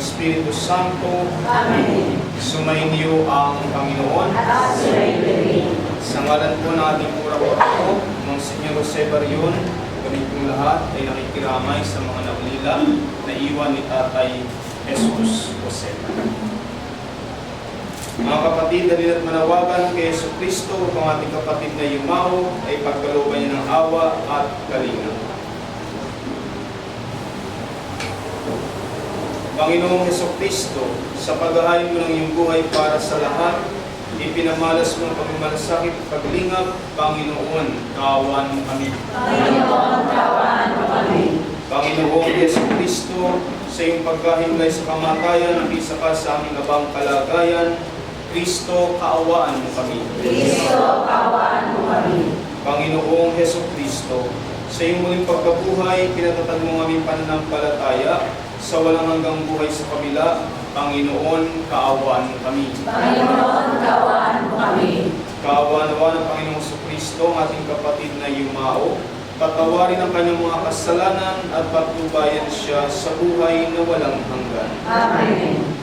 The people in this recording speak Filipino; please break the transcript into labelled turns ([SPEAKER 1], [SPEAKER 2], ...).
[SPEAKER 1] Espiritu Santo.
[SPEAKER 2] Amen.
[SPEAKER 1] Sumainyo ang Panginoon.
[SPEAKER 2] At sumainyo.
[SPEAKER 1] Sa ngalan po ng ating purako, Monsignor Jose Barion, kami pong lahat ay nakikiramay sa mga naulila na iwan ni Tatay Jesus Jose. Mga kapatid, dalil at manawagan kay Yesu Cristo, ang ating kapatid na yumao ay pagkalooban niya ng awa at kalinga. Panginoong Heso Kristo, sa paghahain mo ng iyong buhay para sa lahat, ipinamalas mo ang pagmamalasakit at paglingap. Panginoon, kaawaan mo kami.
[SPEAKER 2] Panginoon, kaawaan mo kami.
[SPEAKER 1] Panginoong Heso Kristo, sa iyong paghahimlay sa kamatayan at isa ka sa aming abang kalagayan, Kristo, kaawaan mo kami.
[SPEAKER 2] Kristo, kaawaan mo kami.
[SPEAKER 1] Panginoong Heso Kristo, sa iyong muling pagkabuhay, pinatatag mo ang aming pananampalataya sa walang hanggang buhay sa kabila. Panginoon, kaawaan mo kami.
[SPEAKER 2] Panginoon, kaawaan mo kami.
[SPEAKER 1] Kaawaan-awa ng Panginoong Kristo, ang ating kapatid na yumao, patawarin ang kanyang mga kasalanan at patnubayan siya sa buhay na walang hanggan.
[SPEAKER 2] Amen.